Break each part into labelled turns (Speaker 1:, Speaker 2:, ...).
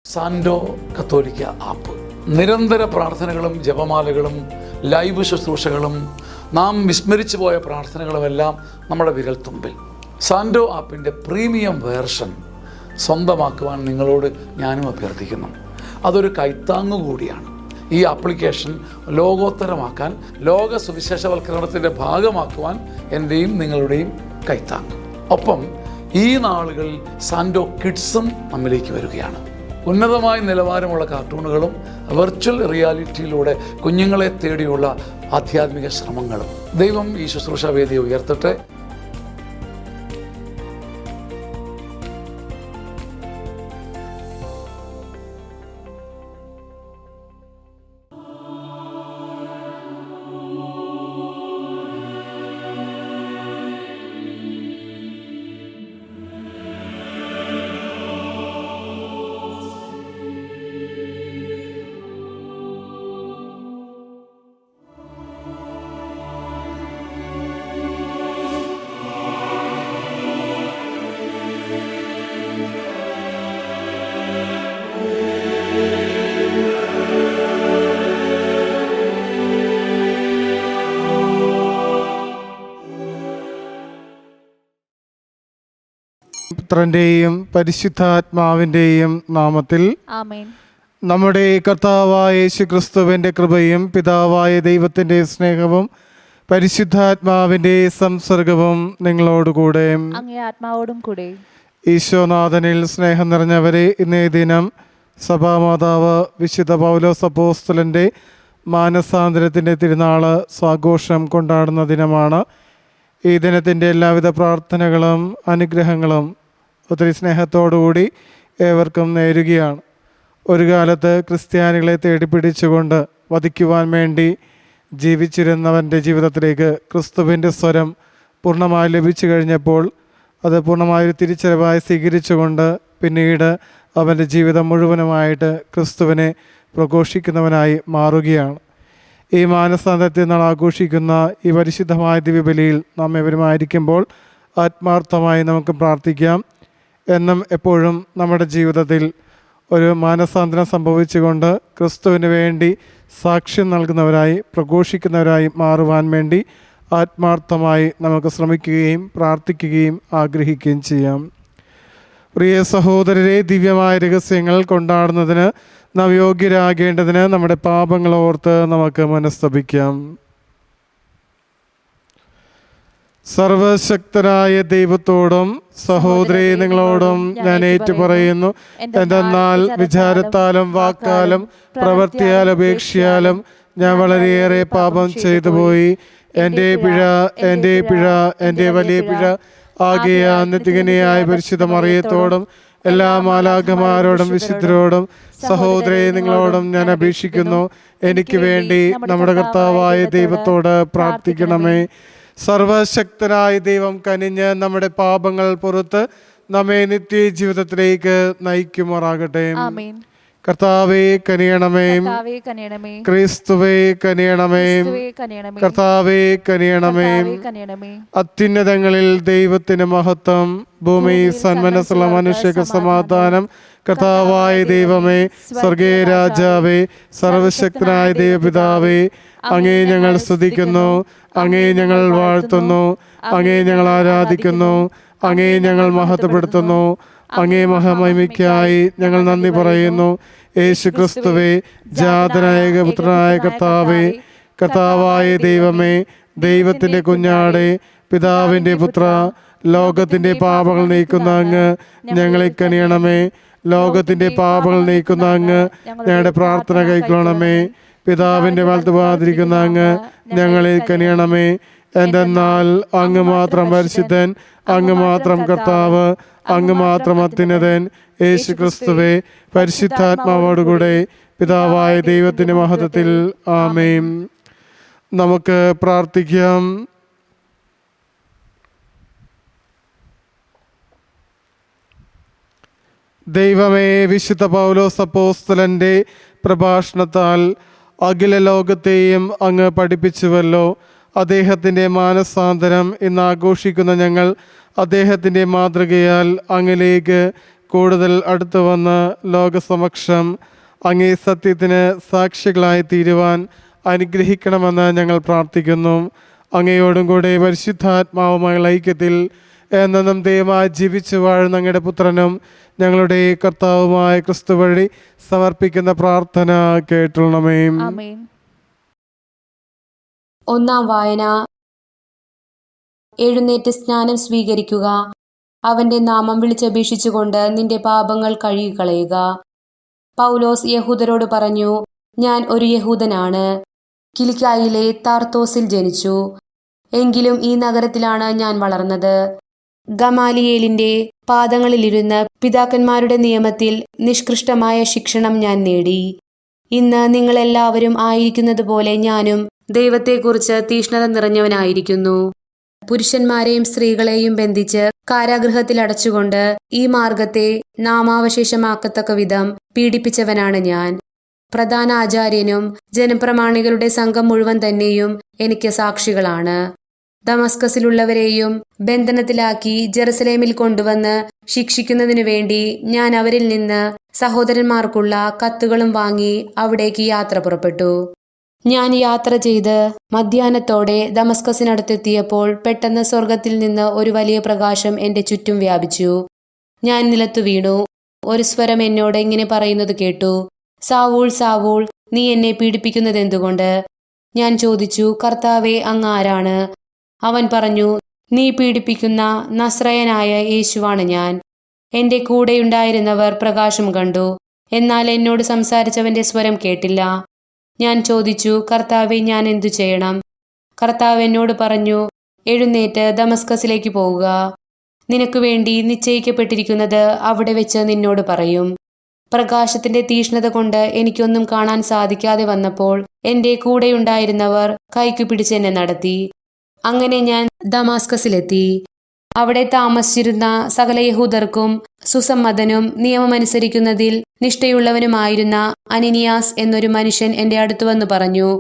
Speaker 1: സാൻഡോ കത്തോലിക്ക ആപ്പ് നിരന്തര പ്രാർത്ഥനകളും ജപമാലകളും ലൈവ് ശുശ്രൂഷകളും നാം വിസ്മരിച്ചു പോയ പ്രാർത്ഥനകളുമെല്ലാം നമ്മുടെ വിരൽത്തുമ്പിൽ. സാൻഡോ ആപ്പിൻ്റെ പ്രീമിയം വേർഷൻ സ്വന്തമാക്കുവാൻ നിങ്ങളോട് ഞാനും അഭ്യർത്ഥിക്കുന്നു. അതൊരു കൈത്താങ്ങു കൂടിയാണ്. ഈ ആപ്ലിക്കേഷൻ ലോകോത്തരമാക്കാൻ, ലോക സുവിശേഷവൽക്കരണത്തിൻ്റെ ഭാഗമാക്കുവാൻ എൻ്റെയും നിങ്ങളുടെയും കൈത്താങ്ങ്. ഒപ്പം ഈ നാളുകളിൽ സാൻഡോ കിഡ്സും നമ്മിലേക്ക് വരികയാണ്. ഉന്നതമായ നിലവാരമുള്ള കാർട്ടൂണുകളും വെർച്വൽ റിയാലിറ്റിയിലൂടെ കുഞ്ഞുങ്ങളെ തേടിയുള്ള ആധ്യാത്മിക ശ്രമങ്ങളും. ദൈവം ഈ ശുശ്രൂഷ വേദിയെ ഉയർത്തട്ടെ.
Speaker 2: പുത്രൻ്റെയും പരിശുദ്ധാത്മാവിൻ്റെയും നാമത്തിൽ
Speaker 3: ആമേൻ.
Speaker 2: നമ്മുടെ കർത്താവായ യേശുക്രിസ്തുവിൻ്റെ കൃപയും പിതാവായ ദൈവത്തിൻ്റെ സ്നേഹവും പരിശുദ്ധാത്മാവിൻ്റെ സംസർഗവും നിങ്ങളോടുകൂടെ
Speaker 3: അങ്ങേ ആത്മാവോടും കൂടെ.
Speaker 2: ഈശോനാഥനിൽ സ്നേഹം നിറഞ്ഞവരെ, ഇന്നേ ദിനം സഭാമാതാവ് വിശുദ്ധ പൗലോസ് അപ്പോസ്തലൻ്റെ മാനസാന്തരത്തിൻ്റെ തിരുനാൾ സ്വാഘോഷം കൊണ്ടാടുന്ന ദിനമാണ്. ഈ ദിനത്തിൻ്റെ എല്ലാവിധ പ്രാർത്ഥനകളും അനുഗ്രഹങ്ങളും ഒത്തിരി സ്നേഹത്തോടുകൂടി ഏവർക്കും നേരുകയാണ്. ഒരു കാലത്ത് ക്രിസ്ത്യാനികളെ തേടിപ്പിടിച്ചുകൊണ്ട് വധിക്കുവാൻ വേണ്ടി ജീവിച്ചിരുന്നവൻ്റെ ജീവിതത്തിലേക്ക് ക്രിസ്തുവിൻ്റെ സ്വരം പൂർണ്ണമായി ലഭിച്ചു കഴിഞ്ഞപ്പോൾ അത് പൂർണ്ണമായൊരു തിരിച്ചറിവായി സ്വീകരിച്ചുകൊണ്ട് പിന്നീട് അവൻ്റെ ജീവിതം മുഴുവനുമായിട്ട് ക്രിസ്തുവിനെ പ്രഘോഷിക്കുന്നവനായി മാറുകയാണ്. ഈ മാനസാന്തരത്തിൽ നാൾ ആഘോഷിക്കുന്ന ഈ പരിശുദ്ധമായ ദിവ്യബലിയിൽ നാം എവരുമായിരിക്കുമ്പോൾ ആത്മാർത്ഥമായി നമുക്ക് പ്രാർത്ഥിക്കാം. എന്നും എപ്പോഴും നമ്മുടെ ജീവിതത്തിൽ ഒരു മാനസാന്തരം സംഭവിച്ചുകൊണ്ട് ക്രിസ്തുവിന് വേണ്ടി സാക്ഷ്യം നൽകുന്നവരായി, പ്രഘോഷിക്കുന്നവരായി മാറുവാൻ വേണ്ടി ആത്മാർത്ഥമായി നമുക്ക് ശ്രമിക്കുകയും പ്രാർത്ഥിക്കുകയും ആഗ്രഹിക്കുകയും ചെയ്യാം. പ്രിയ സഹോദരരെ, ദിവ്യമായ രഹസ്യങ്ങൾ കൊണ്ടാടുന്നതിന് നാം യോഗ്യരാകേണ്ടതിന് നമ്മുടെ പാപങ്ങൾ ഓർത്ത് നമുക്ക് മനസ്തപിക്കാം. സർവശക്തനായ ദൈവത്തോടും സഹോദരി നിങ്ങളോടും ഞാൻ ഏറ്റുപറയുന്നു, എന്തെന്നാൽ വിചാരത്താലും വാക്കാലും പ്രവൃത്തിയാലും ഉപേക്ഷയാലും ഞാൻ വളരെയേറെ പാപം ചെയ്തു പോയി. എൻ്റെ പിഴ എൻ്റെ വലിയ പിഴ ആകയാൽ നിത്യകന്യയായ പരിശുദ്ധ മറിയത്തോടും എല്ലാ മാലാഖമാരോടും വിശുദ്ധരോടും സഹോദരി നിങ്ങളോടും ഞാൻ അപേക്ഷിക്കുന്നു, എനിക്ക് വേണ്ടി നമ്മുടെ കർത്താവായ ദൈവത്തോട് പ്രാർത്ഥിക്കണമേ. സർവശക്തനായ ദൈവം കനിഞ്ഞ് നമ്മുടെ പാപങ്ങൾ പുറത്ത് നമ്മെ നിത്യ ജീവിതത്തിലേക്ക് നയിക്കുമാറാകട്ടെ. കർത്താവേ കനിയണമേ, ക്രിസ്തുവേ കനിയണമേ, കർത്താവേ കനിയണമേ. അത്യുന്നതങ്ങളിൽ ദൈവത്തിന് മഹത്വം, ഭൂമി സന്മനസ്സുള്ള മനുഷ്യർക്ക് സമാധാനം. കർത്താവായ ദൈവമേ, സ്വർഗീയ രാജാവേ, സർവശക്തനായ ദൈവപിതാവേ, അങ്ങേ ഞങ്ങൾ സ്തുതിക്കുന്നു, അങ്ങേ ഞങ്ങൾ വാഴ്ത്തുന്നു, അങ്ങേ ഞങ്ങൾ ആരാധിക്കുന്നു, അങ്ങേ ഞങ്ങൾ മഹത്വപ്പെടുത്തുന്നു. അങ്ങേ മഹാമഹിമയ്ക്കായി ഞങ്ങൾ നന്ദി പറയുന്നു. യേശു ക്രിസ്തുവേ, ജാതനായ പുത്രനായ കർത്താവേ, കർത്താവായ ദൈവമേ, ദൈവത്തിൻ്റെ കുഞ്ഞാടേ, പിതാവിൻ്റെ പുത്ര, ലോകത്തിൻ്റെ പാപങ്ങൾ നീക്കുന്ന അങ്ങ് ഞങ്ങളെ കനിയണമേ. ലോകത്തിൻ്റെ പാപങ്ങൾ നീക്കുന്ന അങ്ങ് ഞങ്ങളുടെ പ്രാർത്ഥന കൈക്കൊള്ളണമേ. പിതാവിൻ്റെ വലത്തുഭാഗത്തിരിക്കുന്ന അങ്ങ് ഞങ്ങളെ കനിയണമേ. എന്തെന്നാൽ അങ്ങ് മാത്രം പരിശുദ്ധൻ, അങ്ങ് മാത്രം കർത്താവ്, അങ്ങ് മാത്രം അത്യുന്നതൻ. യേശു ക്രിസ്തുവേ, പരിശുദ്ധാത്മാവോടുകൂടെ പിതാവായ ദൈവത്തിൻ്റെ മഹത്വത്തിൽ ആമേൻ. നമുക്ക് പ്രാർത്ഥിക്കാം. ദൈവമേ, വിശുദ്ധ പൗലോസ് അപ്പോസ്തലൻ്റെ പ്രഭാഷണത്താൽ അഖില ലോകത്തെയും അങ്ങ് പഠിപ്പിച്ചുവല്ലോ. അദ്ദേഹത്തിൻ്റെ മാനസാന്തരം ഇന്ന് ആഘോഷിക്കുന്ന ഞങ്ങൾ അദ്ദേഹത്തിൻ്റെ മാതൃകയാൽ അങ്ങിലേക്ക് കൂടുതൽ അടുത്തു വന്ന് ലോകസമക്ഷം അങ്ങേ സത്യത്തിന് സാക്ഷികളായി തീരുവാൻ അനുഗ്രഹിക്കണമെന്ന് ഞങ്ങൾ പ്രാർത്ഥിക്കുന്നു. അങ്ങയോടും കൂടെ പരിശുദ്ധാത്മാവുമായുള്ള ഐക്യത്തിൽ എന്നും ദൈവമായി ജീവിച്ചു വാഴുന്ന അങ്ങയുടെ പുത്രനും ഞങ്ങളുടെ കർത്താവുമായ ക്രിസ്തു വഴി സമർപ്പിക്കുന്ന പ്രാർത്ഥന കേട്ടുള്ളണമേ.
Speaker 3: ആമേൻ.
Speaker 4: ഒന്നാം വായന. എഴുന്നേറ്റ് സ്നാനം സ്വീകരിക്കുക. അവന്റെ നാമം വിളിച്ചപേക്ഷിച്ചുകൊണ്ട് നിന്റെ പാപങ്ങൾ കഴുകിക്കളയുക. പൗലോസ് യഹൂദരോട് പറഞ്ഞു, ഞാൻ ഒരു യഹൂദനാണ്. കിലിക്കായിലെ താർത്തോസിൽ ജനിച്ചു. എങ്കിലും ഈ നഗരത്തിലാണ് ഞാൻ വളർന്നത്. ഗമാലിയേലിന്റെ പാദങ്ങളിലിരുന്ന് പിതാക്കന്മാരുടെ നിയമത്തിൽ നിഷ്കൃഷ്ടമായ ശിക്ഷണം ഞാൻ നേടി. ഇന്ന് നിങ്ങളെല്ലാവരും ആയിരിക്കുന്നത് പോലെ ഞാനും ദൈവത്തെക്കുറിച്ച് തീഷ്ണത നിറഞ്ഞവനായിരിക്കുന്നു. പുരുഷന്മാരെയും സ്ത്രീകളെയും ബന്ധിച്ച് കാരാഗൃഹത്തിൽ അടച്ചുകൊണ്ട് ഈ മാർഗത്തെ നാമാവശേഷമാക്കത്തക്ക വിധം പീഡിപ്പിച്ചവനാണ് ഞാൻ. പ്രധാന ആചാര്യനും ജനപ്രമാണികളുടെ സംഘം മുഴുവൻ തന്നെയും എനിക്ക് സാക്ഷികളാണ്. ദമസ്കസിലുള്ളവരെയും ബന്ധനത്തിലാക്കി ജെറുസലേമിൽ കൊണ്ടുവന്ന് ശിക്ഷിക്കുന്നതിനു വേണ്ടി ഞാൻ അവരിൽ നിന്ന് സഹോദരന്മാർക്കുള്ള കത്തുകളും വാങ്ങി അവിടേക്ക് യാത്ര പുറപ്പെട്ടു. ഞാൻ യാത്ര ചെയ്ത് മധ്യാഹ്നത്തോടെ ദമസ്കസിനടുത്തെത്തിയപ്പോൾ പെട്ടെന്ന് സ്വർഗത്തിൽ നിന്ന് ഒരു വലിയ പ്രകാശം എന്റെ ചുറ്റും വ്യാപിച്ചു. ഞാൻ നിലത്തു വീണു. ഒരു സ്വരം എന്നോട് ഇങ്ങനെ പറയുന്നത് കേട്ടു, സാവൂൾ സാവൂൾ, നീ എന്നെ പീഡിപ്പിക്കുന്നതെന്തുകൊണ്ട്? ഞാൻ ചോദിച്ചു, കർത്താവേ, അങ്ങ് ആരാണ്? അവൻ പറഞ്ഞു, നീ പീഡിപ്പിക്കുന്ന നസ്രയനായ യേശുവാണ് ഞാൻ. എന്റെ കൂടെയുണ്ടായിരുന്നവർ പ്രകാശം കണ്ടു, എന്നാൽ എന്നോട് സംസാരിച്ചവന്റെ സ്വരം കേട്ടില്ല. ഞാൻ ചോദിച്ചു, കർത്താവേ, ഞാൻ എന്തു ചെയ്യണം? കർത്താവ് എന്നോട് പറഞ്ഞു, എഴുന്നേറ്റ് ദമസ്കസിലേക്ക് പോവുക. നിനക്ക് വേണ്ടി നിശ്ചയിക്കപ്പെട്ടിരിക്കുന്നത് അവിടെ വെച്ച് നിന്നോട് പറയും. പ്രകാശത്തിന്റെ തീഷ്ണത കൊണ്ട് എനിക്കൊന്നും കാണാൻ സാധിക്കാതെ വന്നപ്പോൾ എന്റെ കൂടെയുണ്ടായിരുന്നവർ കൈക്കു പിടിച്ച് എന്നെ നടത്തി. അങ്ങനെ ഞാൻ ദമാസ്കസിലെത്തി. അവിടെ താമസിച്ചിരുന്ന സകല യഹൂദർക്കും സുസമ്മതനും നിയമമനുസരിക്കുന്നതിൽ നിഷ്ഠയുള്ളവനുമായിരുന്ന അനനിയാസ് എന്നൊരു മനുഷ്യൻ എന്റെ അടുത്ത് വന്നു പറഞ്ഞു,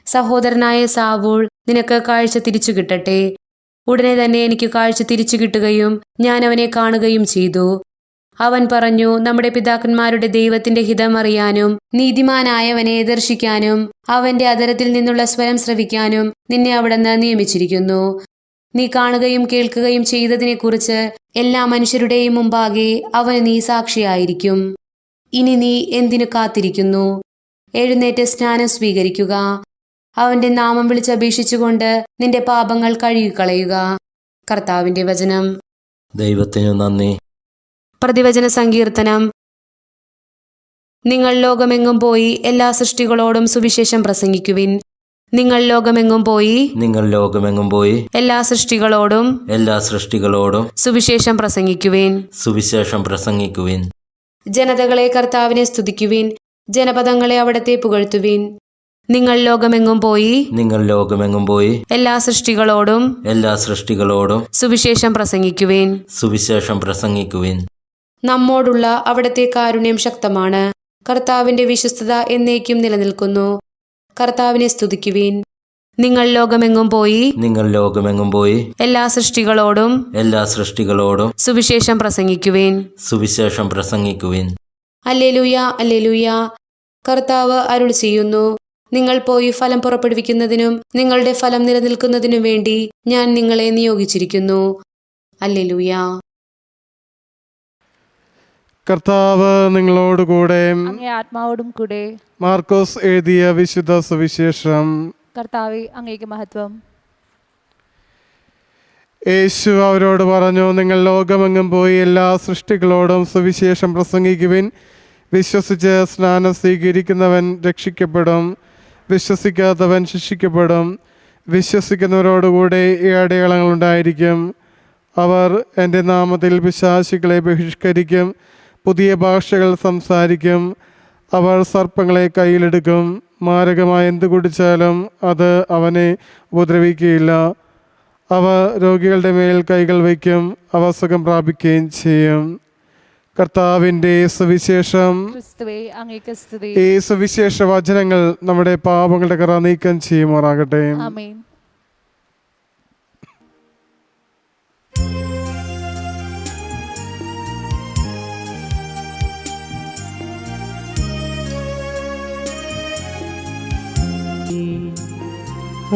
Speaker 4: സഹോദരനായ സാവൂൾ, നിനക്ക് കാഴ്ച തിരിച്ചു കിട്ടട്ടെ. ഉടനെ തന്നെ എനിക്ക് കാഴ്ച തിരിച്ചു കിട്ടുകയും ഞാൻ അവനെ കാണുകയും ചെയ്തു. അവൻ പറഞ്ഞു, നമ്മുടെ പിതാക്കന്മാരുടെ ദൈവത്തിന്റെ ഹിതം അറിയാനും നീതിമാനായവനെ ദർശിക്കാനും അവന്റെ അധരത്തിൽ നിന്നുള്ള സ്വരം ശ്രവിക്കാനും നിന്നെ അവിടുന്ന് നിയമിച്ചിരിക്കുന്നു. നീ കാണുകയും കേൾക്കുകയും ചെയ്തതിനെക്കുറിച്ച് എല്ലാ മനുഷ്യരുടെയും മുമ്പാകെ അവന് നീ സാക്ഷിയായിരിക്കും. ഇനി നീ എന്തിനു കാത്തിരിക്കുന്നു? എഴുന്നേറ്റ് സ്നാനം സ്വീകരിക്കുക. അവന്റെ നാമം വിളിച്ചപേക്ഷിച്ചുകൊണ്ട് നിന്റെ പാപങ്ങൾ കഴുകിക്കളയുക. കർത്താവിന്റെ വചനം.
Speaker 5: ദൈവത്തിനു നന്ദി.
Speaker 4: പ്രതിവചന സങ്കീർത്തനം. നിങ്ങൾ ലോകമെങ്ങും പോയി എല്ലാ സൃഷ്ടികളോടും സുവിശേഷം പ്രസംഗിക്കുവിൻ. നിങ്ങൾ ലോകമെങ്ങും പോയി എല്ലാ സൃഷ്ടികളോടും സുവിശേഷം പ്രസംഗിക്കുവിൻ. ജനതകളെ കർത്താവിനെ സ്തുതിക്കുവിൻ, ജനപദങ്ങളെ അവിടത്തെ പുകഴ്ത്തുവിൻ. നിങ്ങൾ ലോകമെങ്ങും പോയി എല്ലാ സൃഷ്ടികളോടും സുവിശേഷം പ്രസംഗിക്കുവിൻ. നമ്മോടുള്ള അവിടത്തെ കാരുണ്യം ശക്തമാണ്. കർത്താവിന്റെ വിശ്വസ്തത എന്നേക്കും നിലനിൽക്കുന്നു. കർത്താവിനെ സ്തുതിക്കുവിൻ. നിങ്ങൾ ലോകമെങ്ങും പോയി എല്ലാ സൃഷ്ടികളോടും സുവിശേഷം പ്രസംഗിക്കുവിൻ. Hallelujah, hallelujah. കർത്താവ് അരുൾ ചെയ്യുന്നു, നിങ്ങൾ പോയി ഫലം പുറപ്പെടുവിക്കുന്നതിനും നിങ്ങളുടെ ഫലം നിലനിൽക്കുന്നതിനും വേണ്ടി ഞാൻ നിങ്ങളെ നിയോഗിച്ചിരിക്കുന്നു. ഹല്ലേലൂയ.
Speaker 2: കർത്താവ് നിങ്ങളോടുകൂടെ,
Speaker 3: അങ്ങേ ആത്മാവോടും കൂടെ.
Speaker 2: മാർക്കോസ് എഴുതിയ വിശുദ്ധ സുവിശേഷം.
Speaker 3: കർത്താവേ, അങ്ങേക്ക് മഹത്വം.
Speaker 2: യേശു അവരോട് പറഞ്ഞു, നിങ്ങൾ ലോകമെങ്ങും പോയി എല്ലാ സൃഷ്ടികളോടും സുവിശേഷം പ്രസംഗിക്കുവിൻ. വിശ്വസിച്ച് സ്നാനം സ്വീകരിക്കുന്നവൻ രക്ഷിക്കപ്പെടും, വിശ്വസിക്കാത്തവൻ ശിക്ഷിക്കപ്പെടും. വിശ്വസിക്കുന്നവരോടുകൂടെ ഈ അടയാളങ്ങളുണ്ടായിരിക്കും. അവർ എൻ്റെ നാമത്തിൽ പിശാചുക്കളെ ബഹിഷ്കരിക്കും, പുതിയ ഭാഷകൾ സംസാരിക്കും, അവർ സർപ്പങ്ങളെ കയ്യിലെടുക്കും, മാരകമായ എന്ത് കുടിച്ചാലും അത് അവനെ ഉപദ്രവിക്കുകയില്ല. അവ രോഗികളുടെ മേൽ കൈകൾ വയ്ക്കും, അവ സുഖം പ്രാപിക്കുകയും ചെയ്യും. കർത്താവിൻ്റെ സുവിശേഷം.
Speaker 3: ക്രിസ്തുവേ, അങ്ങേക്ക് സ്തുതി.
Speaker 2: ഈ സുവിശേഷ വചനങ്ങൾ നമ്മുടെ പാപങ്ങളുടെ കറ നീക്കം ചെയ്യുമാറാകട്ടെ.
Speaker 3: ആമേൻ.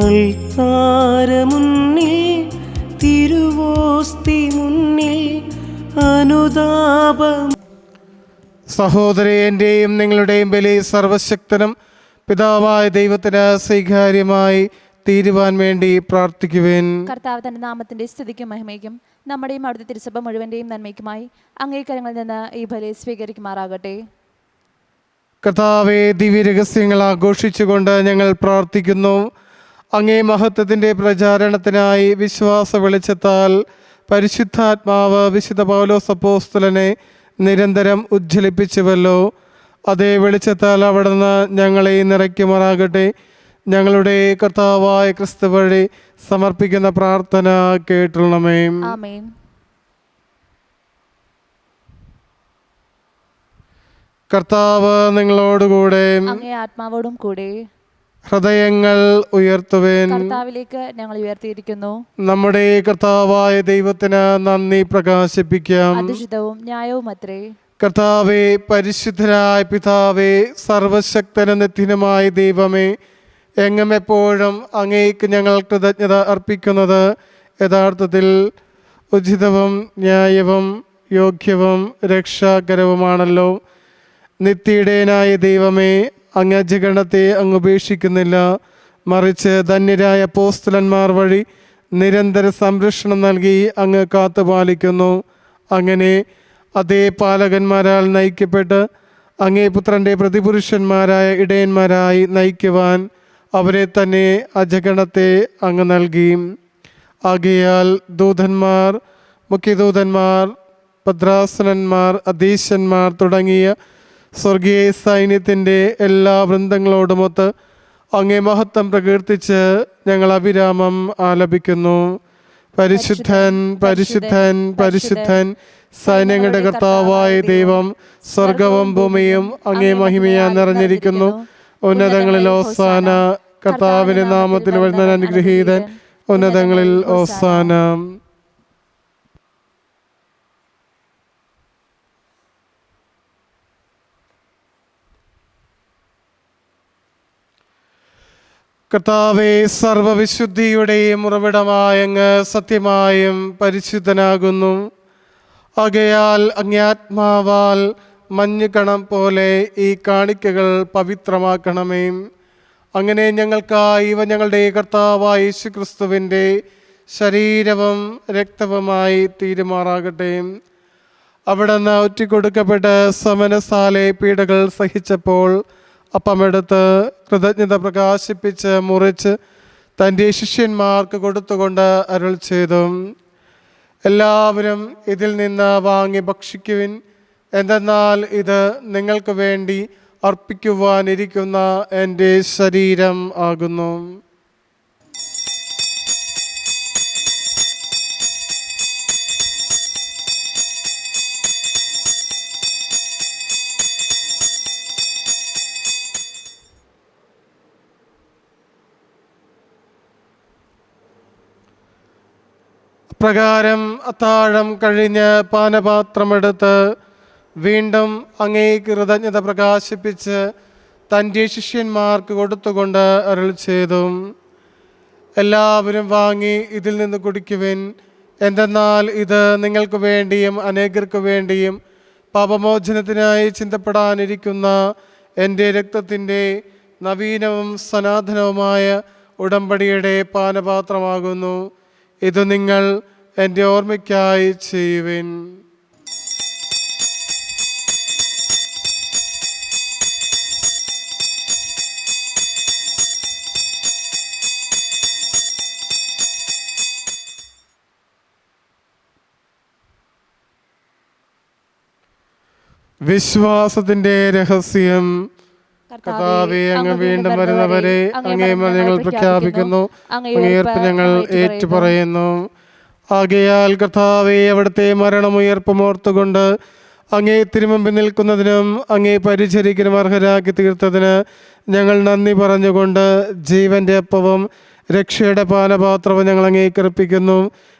Speaker 6: അൾത്താരമുന്നിൽ തിരുവോസ്തി മുന്നിൽ അനുതാപം.
Speaker 2: സഹോദരി, എൻ്റെയും നിങ്ങളുടെയും ബലി സർവശക്തനും പിതാവായ ദൈവത്തിന് സ്വീകാര്യമായി തീരുവാൻ വേണ്ടി പ്രാർത്ഥിക്കുവേൻ.
Speaker 3: കർത്താവ് തന്റെ നാമത്തിന്റെ സ്തുതിക്കും മഹിമയ്ക്കും നമ്മുടെയും അവിടുത്തെ തിരുസഭ മുഴുവന്റെയും നന്മയ്ക്കുമായി അങ്ങേക്കരങ്ങളിൽ നിന്ന് ഈ ബലി സ്വീകരിക്കുമാറാകട്ടെ.
Speaker 2: കർത്താവെ, ദിവ്യരഹസ്യങ്ങൾ ആഘോഷിച്ചുകൊണ്ട് ഞങ്ങൾ പ്രാർത്ഥിക്കുന്നു. അങ്ങേ മഹത്വത്തിൻ്റെ പ്രചാരണത്തിനായി വിശ്വാസ വെളിച്ചത്താൽ പരിശുദ്ധാത്മാവ് വിശുദ്ധ പൗലോസ് അപ്പോസ്തലനെ നിരന്തരം ഉജ്ജ്വലിപ്പിച്ചുവല്ലോ. അതേ വെളിച്ചത്താൽ അവിടുന്ന് ഞങ്ങളെ നിറയ്ക്കുമാറാകട്ടെ. ഞങ്ങളുടെ കർത്താവായ ക്രിസ്തു വഴി സമർപ്പിക്കുന്ന പ്രാർത്ഥന കേട്ടുള്ളമേ.
Speaker 3: ആമേൻ.
Speaker 2: കർത്താവ് നിങ്ങളോടുകൂടെ,
Speaker 3: അങ്ങേ ആത്മാവോടും കൂടെ.
Speaker 2: ഹൃദയങ്ങൾ ഉയർത്തുവേൻ.
Speaker 3: കർത്താവിലേക്ക് ഞങ്ങൾ ഉയർത്തിയിരിക്കുന്നു.
Speaker 2: നമ്മുടെ കർത്താവായ ദൈവത്തിന് നന്ദി പ്രകാശിപ്പിക്കാം.
Speaker 3: അതിശുദ്ധവും ന്യായവും അത്രേ.
Speaker 2: കർത്താവേ, പരിശുദ്ധനായ പിതാവേ, സർവശക്തനും നിത്യനുമായ ദൈവമേ, എങ്ങും എപ്പോഴും അങ്ങേക്ക് ഞങ്ങൾ കൃതജ്ഞത അർപ്പിക്കുന്നത് യഥാർത്ഥത്തിൽ ഉചിതവും ന്യായവും യോഗ്യവും രക്ഷാകരവുമാണല്ലോ. നിത്യയുടേനായ ദൈവമേ, അങ്ങ് അജഗണത്തെ അങ്ങ് ഉപേക്ഷിക്കുന്നില്ല. മറിച്ച് ധന്യരായ അപ്പോസ്തലന്മാർ വഴി നിരന്തര സംരക്ഷണം നൽകി അങ്ങ് കാത്തുപാലിക്കുന്നു. അങ്ങനെ അതേ പാലകന്മാരാൽ നയിക്കപ്പെട്ട് അങ്ങേ പുത്രൻ്റെ പ്രതിപുരുഷന്മാരായ ഇടയന്മാരായി നയിക്കുവാൻ അവരെ തന്നെ അജഗണത്തെ അങ്ങ് നൽകി. ആകയാൽ ദൂതന്മാർ, മുഖ്യദൂതന്മാർ, ഭദ്രാസനന്മാർ, അധീശന്മാർ തുടങ്ങിയ സ്വർഗീയ സൈന്യത്തിൻ്റെ എല്ലാ വൃന്ദങ്ങളോടുമൊത്ത് അങ്ങേ മഹത്വം പ്രകീർത്തിച്ച് ഞങ്ങൾ അവിരാമം ആലപിക്കുന്നു. പരിശുദ്ധൻ, പരിശുദ്ധൻ, പരിശുദ്ധൻ, സൈന്യങ്ങളുടെ കർത്താവായ ദൈവം, സ്വർഗവും ഭൂമിയും അങ്ങേ മഹിമയാൽ നിറഞ്ഞിരിക്കുന്നു. ഉന്നതങ്ങളിൽ ഓസാന. കർത്താവിൻ്റെ നാമത്തിൽ വരുന്ന അനുഗ്രഹീതൻ. ഉന്നതങ്ങളിൽ ഓസാന. കർത്താവേ, സർവവിശുദ്ധിയുടെയും ഉറവിടമായ അങ്ങ് സത്യമായും പരിശുദ്ധനാകുന്നു. ആകയാൽ അങ്ങാത്മാവാൽ മഞ്ഞുകണം പോലെ ഈ കാണിക്കകൾ പവിത്രമാക്കണമേ. അങ്ങനെ ഞങ്ങൾക്കായി ഇവ ഞങ്ങളുടെ കർത്താവായ യേശുക്രിസ്തുവിൻ്റെ ശരീരവും രക്തവുമായി തീരുമാറാകട്ടെ. അവിടുന്ന് ഒറ്റിക്കൊടുക്കപ്പെട്ട് സമനസാലെ പീഡകൾ സഹിച്ചപ്പോൾ അപ്പമെടുത്ത് കൃതജ്ഞത പ്രകാശിപ്പിച്ച് മുറിച്ച് തൻ്റെ ശിഷ്യന്മാർക്ക് കൊടുത്തുകൊണ്ട് അരുൾ ചെയ്തു, എല്ലാവരും ഇതിൽ നിന്ന് വാങ്ങി ഭക്ഷിക്കുവിൻ. എന്തെന്നാൽ ഇത് നിങ്ങൾക്ക് വേണ്ടി അർപ്പിക്കുവാനിരിക്കുന്ന എൻ്റെ ശരീരം ആകുന്നു. പ്രകാരം അത്താഴം കഴിഞ്ഞ് പാനപാത്രമെടുത്ത് വീണ്ടും അങ്ങേ കൃതജ്ഞത പ്രകാശിപ്പിച്ച് തൻ്റെ ശിഷ്യന്മാർക്ക് കൊടുത്തുകൊണ്ട് അരുൾ ചെയ്തു, എല്ലാവരും വാങ്ങി ഇതിൽ നിന്ന് കുടിക്കുവിൻ. എന്തെന്നാൽ ഇത് നിങ്ങൾക്ക് വേണ്ടിയും അനേകർക്ക് വേണ്ടിയും പാപമോചനത്തിനായി ചിന്തപ്പെടാനിരിക്കുന്ന എൻ്റെ രക്തത്തിൻ്റെ നവീനവും സനാതനവുമായ ഉടമ്പടിയുടെ പാനപാത്രമാകുന്നു. ഇത് നിങ്ങൾ എൻ്റെ ഓർമ്മയ്ക്കായി ചെയ്യുവിൻ. വിശ്വാസത്തിൻ്റെ രഹസ്യം. കർത്താവേ, അങ്ങ് വീണ്ടും വരുന്നവരെ അങ്ങേ ഞങ്ങൾ പ്രഖ്യാപിക്കുന്നു, അങ്ങേർപ്പ് ഞങ്ങൾ ഏറ്റുപറയുന്നു. ആകയാൽ കർത്താവേ, അവിടുത്തെ മരണമുയർപ്പും ഓർത്തുകൊണ്ട് അങ്ങേ തിരുമുമ്പിൽ നിൽക്കുന്നതിനും അങ്ങേ പരിചരിക്കാനും അർഹരാക്കി തീർത്തതിന് ഞങ്ങൾ നന്ദി പറഞ്ഞുകൊണ്ട് ജീവൻ്റെ അപ്പവും രക്ഷയുടെ പാനപാത്രവും ഞങ്ങൾ അങ്ങേക്കർപ്പിക്കുന്നു.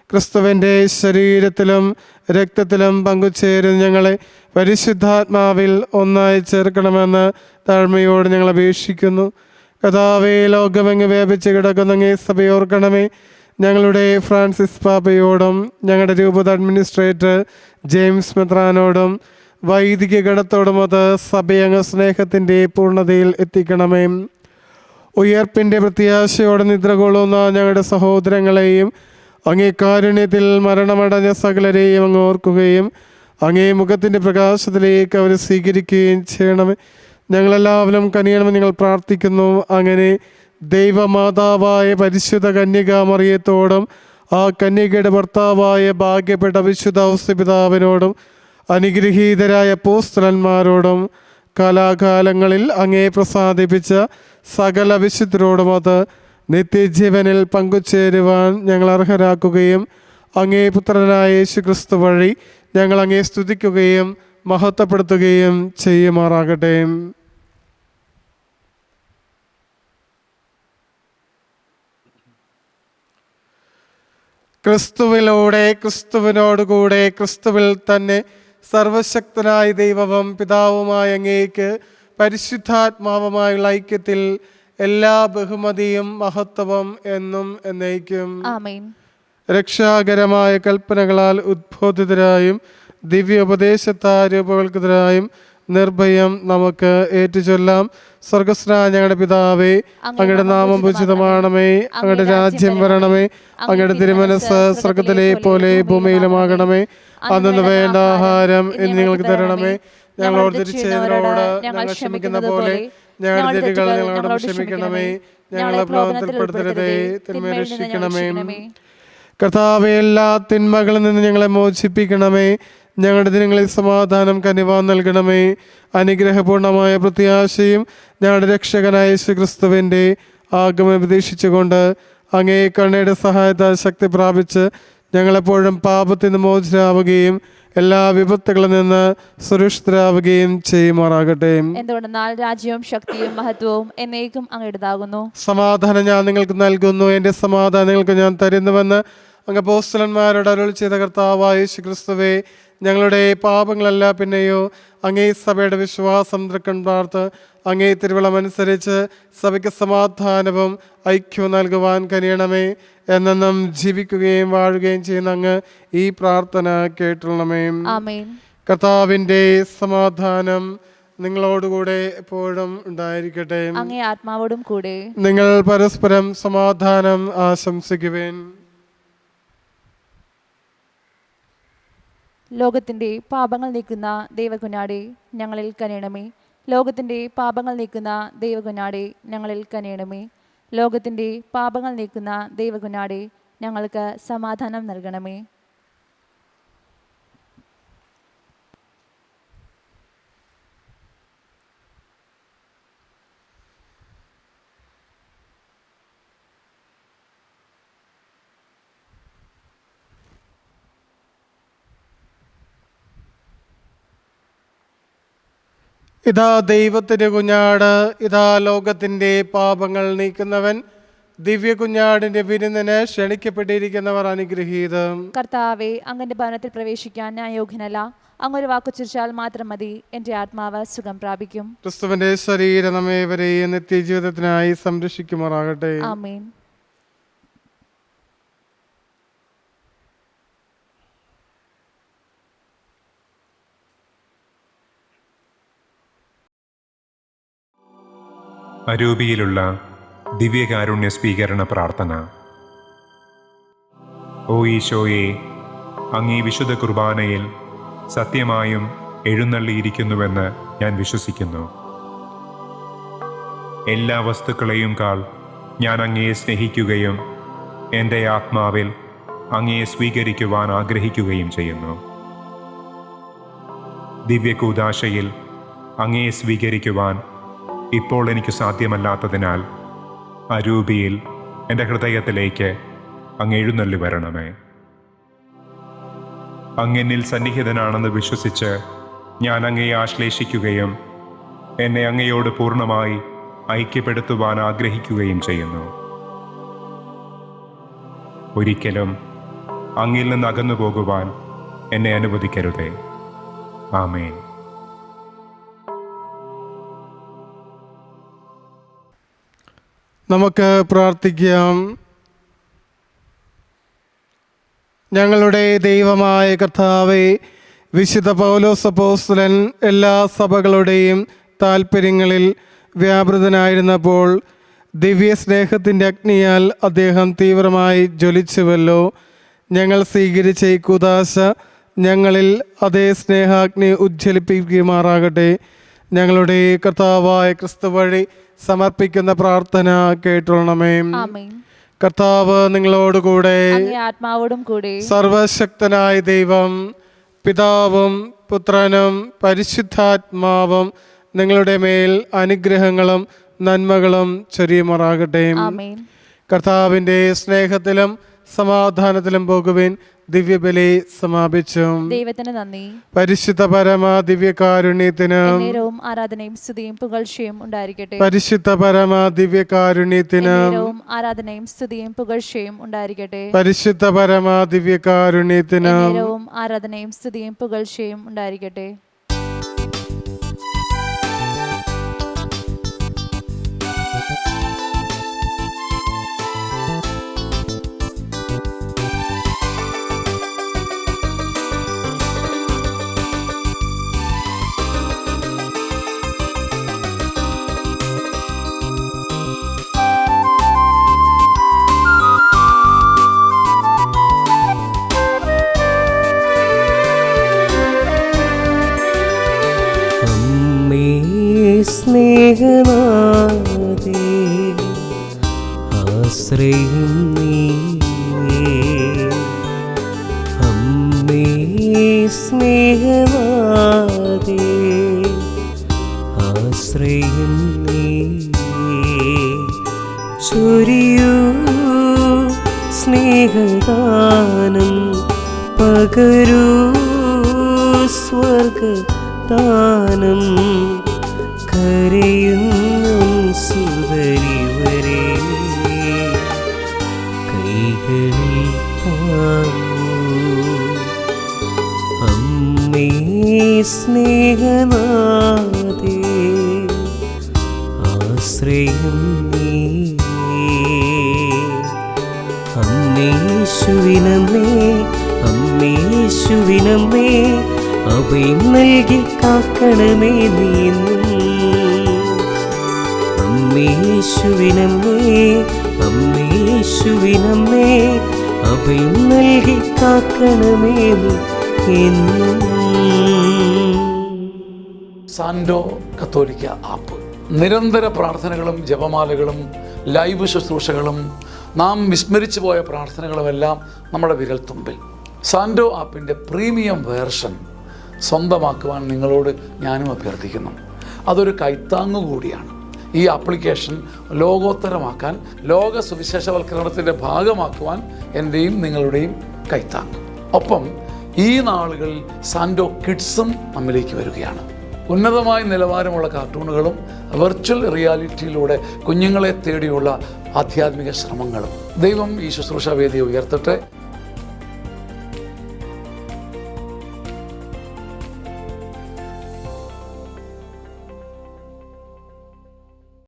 Speaker 2: ക്രിസ്തുവിൻ്റെ ശരീരത്തിലും രക്തത്തിലും പങ്കുചേരുന്ന ഞങ്ങളെ പരിശുദ്ധാത്മാവിൽ ഒന്നായി ചേർക്കണമെന്ന് താഴ്മയോട് ഞങ്ങൾ അപേക്ഷിക്കുന്നു. കഥാവേ, ലോകമെങ്ങ് വ്യാപിച്ച് കിടക്കുന്ന അങ്ങേ സഭയോർക്കണമേ. ഞങ്ങളുടെ ഫ്രാൻസിസ് പാപ്പയോടും ഞങ്ങളുടെ രൂപത അഡ്മിനിസ്ട്രേറ്റർ ജെയിംസ് മെത്രാനോടും വൈദിക ഗണത്തോടുമൊത്ത് സഭയങ്ങ് സ്നേഹത്തിൻ്റെ പൂർണ്ണതയിൽ എത്തിക്കണമേ. ഉയർപ്പിൻ്റെ പ്രത്യാശയോടെ നിദ്ര കൊള്ളുന്ന ഞങ്ങളുടെ സഹോദരങ്ങളെയും അങ്ങേ കാരുണ്യത്തിൽ മരണമടഞ്ഞ സകലരെയും അങ്ങ് ഓർക്കുകയും അങ്ങേ മുഖത്തിൻ്റെ പ്രകാശത്തിലേക്ക് അവർ സ്വീകരിക്കുകയും ചെയ്യണമേ. ഞങ്ങളെല്ലാവരും കനിയണമെന്ന് ഞങ്ങൾ പ്രാർത്ഥിക്കുന്നു. അങ്ങനെ ദൈവമാതാവായ പരിശുദ്ധ കന്യകാമറിയത്തോടും ആ കന്യകയുടെ ഭർത്താവായ ഭാഗ്യപ്പെട്ട വിശുദ്ധ ഔസപിതാവിനോടും അനുഗ്രഹീതരായ അപ്പോസ്തലന്മാരോടും കാലാകാലങ്ങളിൽ അങ്ങേ പ്രസാദിപ്പിച്ച സകല വിശുദ്ധരോടുമൊത്ത് നിത്യജീവനിൽ പങ്കുചേരുവാൻ ഞങ്ങൾ അർഹരാക്കുകയും അങ്ങേ പുത്രനായ യേശുക്രിസ്തു വഴി ഞങ്ങൾ അങ്ങേ സ്തുതിക്കുകയും മഹത്വപ്പെടുത്തുകയും ചെയ്യുമാറാകട്ടെ. ക്രിസ്തുവിലൂടെ, ക്രിസ്തുവിനോടുകൂടെ, ക്രിസ്തുവിൽ തന്നെ സർവശക്തനായ ദൈവവും പിതാവുമായ അങ്ങേക്ക് പരിശുദ്ധാത്മാവുമായുള്ള ഐക്യത്തിൽ എല്ലാ ബഹുമതിയും മഹത്വവും എന്നും എന്നേക്കും.
Speaker 3: ആമേൻ.
Speaker 2: രക്ഷാകരമായ കൽപ്പനകളാൽ ഉദ്ബോധിതരായും ദിവ്യോപദേശത്താൽ രൂപവൽകൃതരായും നിർഭയം നമുക്ക് ഏറ്റുചൊല്ലാം. സ്വർഗസ്നായ ഞങ്ങളുടെ പിതാവേ, അങ്ങയുടെ നാമം പൂജിതമാണമേ, അങ്ങയുടെ രാജ്യം വരണമേ, അങ്ങയുടെ തിരുമനസ് സ്വർഗത്തിലെ പോലെ ഭൂമിയിലുമാകണമേ. അന്നു വേണ്ട ആഹാരം ഇന്ന് ഞങ്ങൾക്ക് തരണമേ. ഞങ്ങളോട് തിരിച്ചവരോട് ഞങ്ങൾ ക്ഷമിക്കുന്ന പോലെ ഞങ്ങളുടെ തെറ്റുകൾ ഞങ്ങളോട് ക്ഷമിക്കണമേ. ഞങ്ങളെ പ്രലോഭനത്തിൽ ഉൾപ്പെടുത്തരുതേ, തിന്മയെ രക്ഷിക്കണമേ. കർത്താവേ, എല്ലാ തിന്മകളിൽ നിന്ന് ഞങ്ങളെ മോചിപ്പിക്കണമേ. ഞങ്ങളുടെ ദിനങ്ങളിൽ സമാധാനം കനിവാൻ നൽകണമേ. അനുഗ്രഹപൂർണമായ പ്രത്യാശയും ഞങ്ങളുടെ രക്ഷകനായ യേശുക്രിസ്തുവിൻ്റെ ആഗമനം പ്രതീക്ഷിച്ചുകൊണ്ട് അങ്ങേ കരുണയുടെ സഹായത്താൽ ശക്തി പ്രാപിച്ച് ഞങ്ങളെപ്പോഴും പാപത്തിൽ നിന്ന് മോചിതരാവുകയും എല്ലാ വിപത്തുകളിൽ നിന്ന് സുരക്ഷിതരാവുകയും ചെയ്യുമാറാകട്ടെ.
Speaker 3: എന്തുകൊണ്ടെന്നാൽ രാജ്യവും ശക്തിയും മഹത്വവും എന്നേക്കും അങ്ങയുടേതാകുന്നു.
Speaker 2: സമാധാനം ഞാൻ നിങ്ങൾക്ക് നൽകുന്നു, എൻ്റെ സമാധാനം നിങ്ങൾക്ക് ഞാൻ തരുന്നുവെന്ന് അങ്ങ് അപ്പോസ്തലന്മാരോട് അരുളി ചെയ്ത കർത്താവായ യേശുക്രിസ്തുവേ, ഞങ്ങളുടെ പാപങ്ങളല്ല പിന്നെയോ അങ്ങേ സഭയുടെ വിശ്വാസം തൃക്കൺ പാർത്ത് അങ്ങേ തിരുവിളമനുസരിച്ച് സഭയ്ക്ക് സമാധാനവും ഐക്യവും നൽകുവാൻ കനിയണമേ. എന്നെന്നും ജീവിക്കുകയും വാഴുകയും ചെയ്യുന്ന അങ്ങ് ഈ പ്രാർത്ഥന കേട്ടുള്ളണമേ.
Speaker 3: ആമേൻ.
Speaker 2: കർത്താവിൻ്റെ സമാധാനം നിങ്ങളോടുകൂടെ എപ്പോഴും ഉണ്ടായിരിക്കട്ടെ.
Speaker 3: അങ്ങേ ആത്മാവോടും കൂടെ.
Speaker 2: നിങ്ങൾ പരസ്പരം സമാധാനം ആശംസിക്കുവേൻ.
Speaker 3: ലോകത്തിൻ്റെ പാപങ്ങൾ നീക്കുന്ന ദൈവകുഞ്ഞാടേ, ഞങ്ങളിൽ കനിയണമേ. ലോകത്തിൻ്റെ പാപങ്ങൾ നീക്കുന്ന ദൈവകുഞ്ഞാടേ, ഞങ്ങളിൽ കനിയണമേ. ലോകത്തിൻ്റെ പാപങ്ങൾ നീക്കുന്ന ദൈവകുഞ്ഞാടേ, ഞങ്ങൾക്ക് സമാധാനം നൽകണമേ.
Speaker 2: ഇതാ ദൈവത്തിൻ്റെ കുഞ്ഞാട്, ഇതാ ലോകത്തിൻ്റെ പാപങ്ങൾ നീക്കുന്നവൻ. ദിവ്യ കുഞ്ഞാടിൻ്റെ വിരുന്നിന് ക്ഷണിക്കപ്പെട്ടിരിക്കുന്നവർ അനുഗ്രഹീതം.
Speaker 3: കർത്താവെ, അങ്ങന്റെ ഭവനത്തിൽ പ്രവേശിക്കാൻ ഞാൻ യോഗ്യനല്ല. അങ്ങൊരു വാക്കുച്ചിരിച്ചാൽ മാത്രം മതി, എൻ്റെ ആത്മാവ് സുഖം പ്രാപിക്കും.
Speaker 2: ക്രിസ്തുവിൻ്റെ ശരീരം നമ്മേവരെയും നിത്യജീവിതത്തിനായി സംരക്ഷിക്കുമാറാകട്ടെ.
Speaker 3: ആമേൻ.
Speaker 6: അരൂപിയിലുള്ള ദിവ്യകാരുണ്യ സ്വീകരണ പ്രാർത്ഥന. ഓ ഈശോയെ, അങ്ങീ വിശുദ്ധ കുർബാനയിൽ സത്യമായും എഴുന്നള്ളിയിരിക്കുന്നുവെന്ന് ഞാൻ വിശ്വസിക്കുന്നു. എല്ലാ വസ്തുക്കളെയും കാൾ ഞാൻ അങ്ങയെ സ്നേഹിക്കുകയും എൻ്റെ ആത്മാവിൽ അങ്ങയെ സ്വീകരിക്കുവാൻ ആഗ്രഹിക്കുകയും ചെയ്യുന്നു. ദിവ്യകൂദാശയിൽ അങ്ങയെ സ്വീകരിക്കുവാൻ ഇപ്പോൾ എനിക്ക് സാധ്യമല്ലാത്തതിനാൽ അരൂപിയിൽ എൻ്റെ ഹൃദയത്തിലേക്ക് അങ്ങ് എഴുന്നള്ളി വരണമേ. അങ്ങെന്നിൽ സന്നിഹിതനാണെന്ന് വിശ്വസിച്ച് ഞാൻ അങ്ങയെ ആശ്ലേഷിക്കുകയും എന്നെ അങ്ങയോട് പൂർണ്ണമായി ഐക്യപ്പെടുത്തുവാൻ ആഗ്രഹിക്കുകയും ചെയ്യുന്നു. ഒരിക്കലും അങ്ങിൽ നിന്ന് അകന്നു പോകുവാൻ എന്നെ അനുവദിക്കരുതേ. ആമേൻ.
Speaker 2: നമുക്ക് പ്രാർത്ഥിക്കാം. ഞങ്ങളുടെ ദൈവമായ കർത്താവേ, വിശുദ്ധ പൗലോസ് അപ്പോസ്തലൻ എല്ലാ സഭകളുടെയും താൽപ്പര്യങ്ങളിൽ വ്യാപൃതനായിരുന്നപ്പോൾ ദിവ്യ സ്നേഹത്തിൻ്റെ അഗ്നിയാൽ അദ്ദേഹം തീവ്രമായി ജ്വലിച്ചുവല്ലോ. ഞങ്ങൾ സ്വീകരിച്ച ഈ കൂദാശ ഞങ്ങളിൽ അതേ സ്നേഹാഗ്നി ഉജ്ജ്വലിപ്പിക്കുമാറാകട്ടെ. ഞങ്ങളുടെ കർത്താവായ ക്രിസ്തു വഴി സമർപ്പിക്കുന്ന പ്രാർത്ഥന കേട്ടുകൊള്ളണമേ.
Speaker 3: ആമേൻ.
Speaker 2: കർത്താവ് നിങ്ങളോടുകൂടെ.
Speaker 3: അങ്ങേ ആത്മാവോടും കൂടെ.
Speaker 2: സർവശക്തനായ ദൈവം പിതാവും പുത്രനും പരിശുദ്ധാത്മാവും നിങ്ങളുടെ മേൽ അനുഗ്രഹങ്ങളും നന്മകളും ചൊരിയുമാറാകട്ടെ.
Speaker 3: ആമേൻ.
Speaker 2: കർത്താവിൻ്റെ സ്നേഹത്തിലും സമാധാനത്തിലും പോകുവിൻ. ദിവ്യബലി സമാപിച്ചു.
Speaker 3: ദൈവത്തിന് നന്ദി.
Speaker 2: പരിശുദ്ധ പരമ ദിവ്യകാരുണ്യത്തിന്
Speaker 3: നേരവും ആരാധനയും സ്തുതിയും പുകഴ്ചയും ഉണ്ടായിരിക്കട്ടെ.
Speaker 2: പരിശുദ്ധ പരമ ദിവ്യകാരുണ്യത്തിന്
Speaker 3: നേരവും ആരാധനയും സ്തുതിയും പുകഴ്ചയും ഉണ്ടായിരിക്കട്ടെ.
Speaker 2: പരിശുദ്ധ പരമ ദിവ്യകാരുണ്യത്തിന്
Speaker 3: നേരവും ആരാധനയും സ്തുതിയും പുകഴ്ചയും ഉണ്ടായിരിക്കട്ടെ.
Speaker 5: സ്നേഹനാഥേ, ആശ്രയം നീയേ. അമ്മേ സ്നേഹനാഥേ, ആശ്രയം നീയേ. ചൊരിയൂ സ്നേഹദാനം, പകരൂ സ്വർഗദാനം. കരയുന്നു സുതരിവരെ, കൈകളിൽ താങ്ങൂ. അമ്മേ സ്നേഹനാഥേ, ആശ്രയം നീയേ. അമ്മേശുവിനമ്മേ, അമ്മേശുവിനമ്മേ, അഭയം നൽകി കാക്കണമേ നീന്നും. അമ്മേശുവിനമ്മേ, അമ്മേശുവിനമ്മേ, അഭയം നൽകി കാക്കണമേ എന്നും.
Speaker 1: സാൻഡോ കത്തോലിക്ക ആപ്പ് നിരന്തര പ്രാർത്ഥനകളും ജപമാലകളും ലൈവ് ശുശ്രൂഷകളും നാം വിസ്മരിച്ചു പോയ പ്രാർത്ഥനകളുമെല്ലാം നമ്മുടെ വിരൽത്തുമ്പിൽ. സാൻഡോ ആപ്പിൻ്റെ പ്രീമിയം വേർഷൻ സ്വന്തമാക്കുവാൻ നിങ്ങളോട് ഞാനും അഭ്യർത്ഥിക്കുന്നു. അതൊരു കൈത്താങ്ങു കൂടിയാണ്. ഈ ആപ്ലിക്കേഷൻ ലോകോത്തരമാക്കാൻ, ലോക സുവിശേഷവൽക്കരണത്തിൻ്റെ ഭാഗമാക്കുവാൻ എൻ്റെയും നിങ്ങളുടെയും കൈത്താങ്ങ്. ഒപ്പം ഈ നാളുകളിൽ സാൻഡോ കിഡ്സും നമ്മിലേക്ക് വരികയാണ്. ഉന്നതമായ നിലവാരമുള്ള കാർട്ടൂണുകളും വെർച്വൽ റിയാലിറ്റിയിലൂടെ കുഞ്ഞുങ്ങളെ തേടിയുള്ള ആധ്യാത്മിക ശ്രമങ്ങളും. ദൈവം ഈ ശുശ്രൂഷ വേദിയെ ഉയർത്തട്ടെ.